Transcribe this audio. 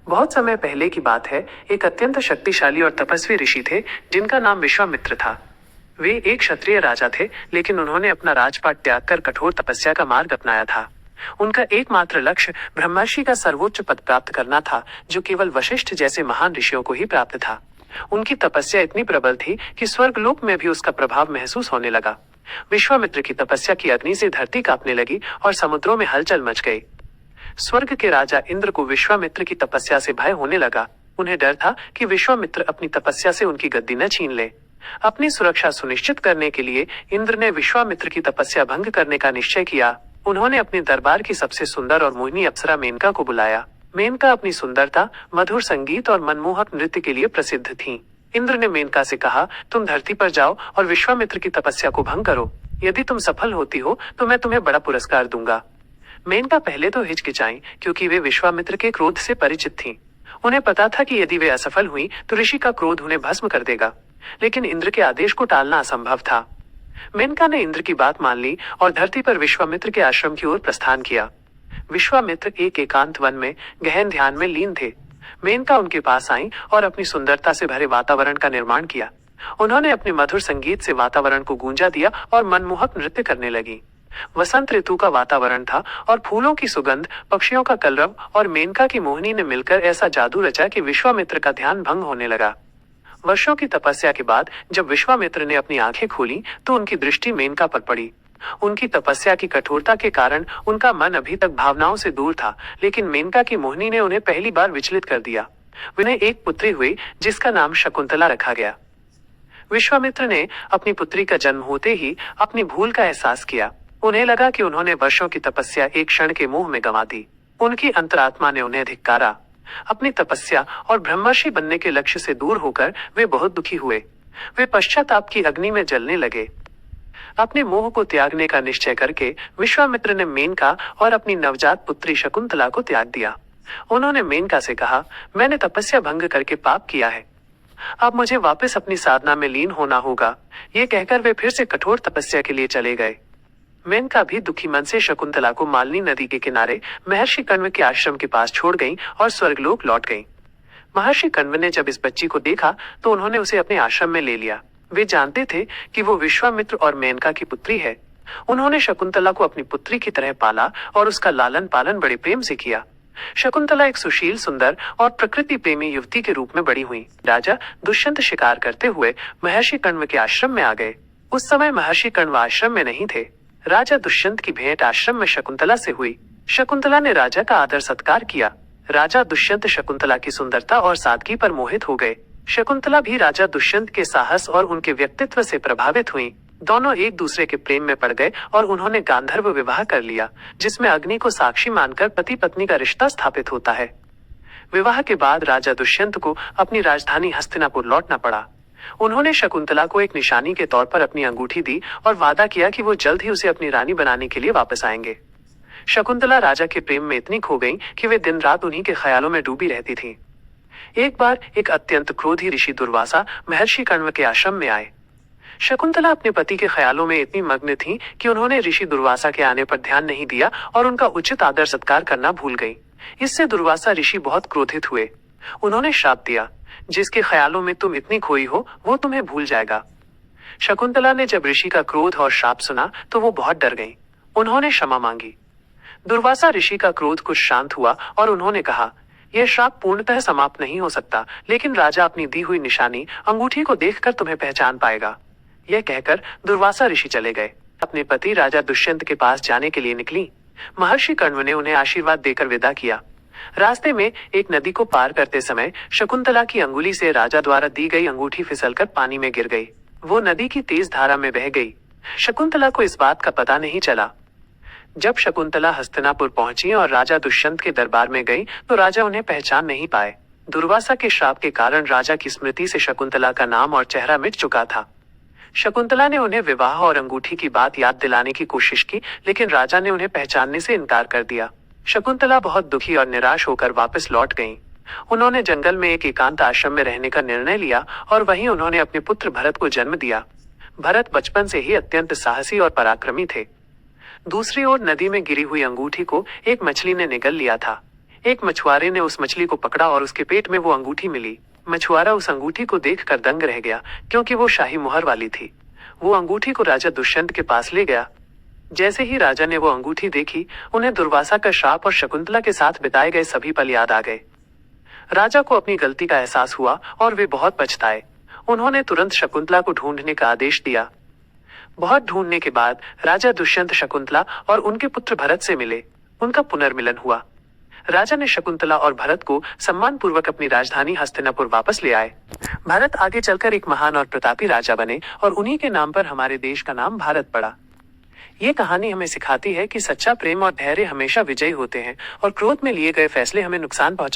बहुत समय पहले की बात है। एक अत्यंत शक्तिशाली और तपस्वी ऋषि थे जिनका नाम विश्वामित्र था। वे एक क्षत्रिय राजा थे, लेकिन उन्होंने अपना राजपाट त्याग कर कठोर तपस्या का मार्ग अपनाया था। उनका एकमात्र लक्ष्य ब्रह्मर्षि का सर्वोच्च पद प्राप्त करना था, जो केवल वशिष्ठ जैसे महान ऋषियों को ही प्राप्त था। उनकी तपस्या इतनी प्रबल थी कि स्वर्गलोक में भी उसका प्रभाव महसूस होने लगा। विश्वामित्र की तपस्या की अग्नि से धरती कांपने लगी और समुद्रों में हलचल मच गई। स्वर्ग के राजा इंद्र को विश्वामित्र की तपस्या से भय होने लगा। उन्हें डर था कि विश्वामित्र अपनी तपस्या से उनकी गद्दी न छीन ले। अपनी सुरक्षा सुनिश्चित करने के लिए इंद्र ने विश्वामित्र की तपस्या भंग करने का निश्चय किया। उन्होंने अपने दरबार की सबसे सुंदर और मोहिनी अप्सरा मेनका को बुलाया। मेनका अपनी सुंदरता, मधुर संगीत और मनमोहक नृत्य के लिए प्रसिद्ध थीं। इंद्र ने मेनका से कहा, तुम धरती पर जाओ और विश्वामित्र की तपस्या को भंग करो। यदि तुम सफल होती हो तो मैं तुम्हें बड़ा पुरस्कार दूंगा। मेनका पहले तो हिचकिचाईं, क्योंकि वे विश्वामित्र के क्रोध से परिचित थीं। उन्हें पता था कि यदि वे असफल हुई तो ऋषि का क्रोध उन्हें भस्म कर देगा, लेकिन इंद्र के आदेश को टालना असंभव था। मेनका ने इंद्र की बात मान ली और धरती पर विश्वामित्र के आश्रम की ओर प्रस्थान किया। विश्वामित्र एक एकांत वन में गहन ध्यान में लीन थे। मेनका उनके पास आई और अपनी सुंदरता से भरे वातावरण का निर्माण किया। उन्होंने अपने मधुर संगीत से वातावरण को गूंजा दिया और मनमोहक नृत्य करने लगी। वसंत ऋतु का वातावरण था और फूलों की सुगंध, पक्षियों का कलरव और मेनका की मोहिनी ने मिलकर ऐसा जादू रचा कि विश्वामित्र का ध्यान भंग होने लगा। वर्षों की तपस्या के बाद जब विश्वामित्र ने अपनी आंखें खोली तो उनकी दृष्टि मेनका पर पड़ी। उनकी तपस्या की कठोरता के कारण उनका मन अभी तक भावनाओं से दूर था, लेकिन मेनका की मोहिनी ने उन्हें पहली बार विचलित कर दिया। उन्हें एक पुत्री हुई जिसका नाम शकुंतला रखा गया। विश्वामित्र ने अपनी पुत्री का जन्म होते ही अपनी भूल का एहसास किया। उन्हें लगा कि उन्होंने वर्षों की तपस्या एक क्षण के मोह में गंवा दी। उनकी अंतरात्मा ने उन्हें धिक्कारा। अपनी तपस्या और ब्रह्मर्षि बनने के लक्ष्य से दूर होकर वे बहुत दुखी हुए। वे पश्चाताप की अग्नि में जलने लगे। अपने मोह को त्यागने का निश्चय करके विश्वामित्र ने मेनका और अपनी नवजात पुत्री शकुंतला को त्याग दिया। उन्होंने मेनका से कहा, मैंने तपस्या भंग करके पाप किया है। अब मुझे वापस अपनी साधना में लीन होना होगा। ये कहकर वे फिर से कठोर तपस्या के लिए चले गए। मेनका भी दुखी मन से शकुंतला को मालिनी नदी के किनारे महर्षि कण्व के आश्रम के पास छोड़ गईं और स्वर्गलोक लौट गईं। महर्षि कण्व ने जब इस बच्ची को देखा तो उन्होंने उसे अपने आश्रम में ले लिया। वे जानते थे कि वो विश्वामित्र और मेनका की पुत्री है। उन्होंने शकुंतला को अपनी पुत्री की तरह पाला और उसका लालन पालन बड़े प्रेम से किया। शकुंतला एक सुशील, सुंदर और प्रकृति प्रेमी युवती के रूप में बड़ी हुई। राजा दुष्यंत शिकार करते हुए महर्षि कण्व के आश्रम में आ गए। उस समय महर्षि कण्व आश्रम में नहीं थे। राजा दुष्यंत की भेंट आश्रम में शकुंतला से हुई। शकुंतला ने राजा का आदर सत्कार किया। राजा दुष्यंत शकुंतला की सुंदरता और सादगी पर मोहित हो गए। शकुंतला भी राजा दुष्यंत के साहस और उनके व्यक्तित्व से प्रभावित हुई। दोनों एक दूसरे के प्रेम में पड़ गए और उन्होंने गांधर्व विवाह कर लिया, जिसमें अग्नि को साक्षी मानकर पति पत्नी का रिश्ता स्थापित होता है। विवाह के बाद राजा दुष्यंत को अपनी राजधानी हस्तिनापुर लौटना पड़ा। उन्होंने शकुंतला को एक निशानी के तौर पर अपनी अंगूठी दी और वादा किया कि वो जल्द ही उसे अपनी रानी बनाने के लिए वापस आएंगे। शकुंतला राजा के प्रेम में इतनी खो गईं कि वे दिन रात उन्हीं के ख्यालों में डूबी रहती थीं। एक बार एक अत्यंत क्रोधी ऋषि दुर्वासा महर्षि कण्व के आश्रम में आए। शकुंतला अपने पति के ख्यालों में इतनी मग्न थी कि उन्होंने ऋषि दुर्वासा के आने पर ध्यान नहीं दिया और उनका उचित आदर सत्कार करना भूल गई। इससे दुर्वासा ऋषि बहुत क्रोधित हुए। उन्होंने श्राप दिया, जिसके ख्यालों में तुम इतनी खोई हो वो तुम्हें भूल जाएगा। शकुंतला ने जब ऋषि का क्रोध और श्राप सुना तो वो बहुत डर गईं। उन्होंने क्षमा मांगी। दुर्वासा ऋषि का क्रोध कुछ शांत हुआ और उन्होंने कहा, यह श्राप पूर्णतः समाप्त नहीं हो सकता, लेकिन राजा अपनी दी हुई निशानी अंगूठी को देखकर तुम्हें पहचान पाएगा। यह कहकर दुर्वासा ऋषि चले गए। अपने पति राजा दुष्यंत के पास जाने के लिए निकली। महर्षि कण्व ने उन्हें आशीर्वाद देकर विदा किया। रास्ते में एक नदी को पार करते समय शकुंतला की अंगुली से राजा द्वारा दी गई अंगूठी फिसलकर पानी में गिर गई। वो नदी की तेज धारा में बह गई। शकुंतला को इस बात का पता नहीं चला। जब शकुंतला हस्तिनापुर पहुंची और राजा दुष्यंत के दरबार में गई तो राजा उन्हें पहचान नहीं पाए। दुर्वासा के श्राप के कारण राजा की स्मृति से शकुंतला का नाम और चेहरा मिट चुका था। शकुंतला ने उन्हें विवाह और अंगूठी की बात याद दिलाने की कोशिश की, लेकिन राजा ने उन्हें पहचानने से इनकार कर दिया। शकुंतला बहुत दुखी और निराश होकर वापस लौट गईं। उन्होंने जंगल में एक एकांत आश्रम में रहने का निर्णय लिया और वहीं उन्होंने अपने पुत्र भरत को जन्म दिया। भरत बचपन से ही अत्यंत साहसी और पराक्रमी थे। दूसरी ओर नदी में गिरी हुई अंगूठी को एक मछली ने निगल लिया था। एक मछुआरे ने उस मछली को पकड़ा और उसके पेट में वो अंगूठी मिली। मछुआरा उस अंगूठी को देखकर दंग रह गया, क्योंकि वो शाही मुहर वाली थी। वो अंगूठी को राजा दुष्यंत के पास ले गया। जैसे ही राजा ने वो अंगूठी देखी, उन्हें दुर्वासा का श्राप और शकुंतला के साथ बिताए गए सभी पल याद आ गए। राजा को अपनी गलती का एहसास हुआ और वे बहुत पछताए। उन्होंने तुरंत शकुंतला को ढूंढने का आदेश दिया। बहुत ढूंढने के बाद राजा दुष्यंत शकुंतला और उनके पुत्र भरत से मिले। उनका पुनर्मिलन हुआ। राजा ने शकुंतला और भरत को सम्मान पूर्वक अपनी राजधानी हस्तिनापुर वापस ले आए। भरत आगे चलकर एक महान और प्रतापी राजा बने और उन्हीं के नाम पर हमारे देश का नाम भारत पड़ा। ये कहानी हमें सिखाती है कि सच्चा प्रेम और धैर्य हमेशा विजयी होते हैं और क्रोध में लिए गए फैसले हमें नुकसान पहुंचा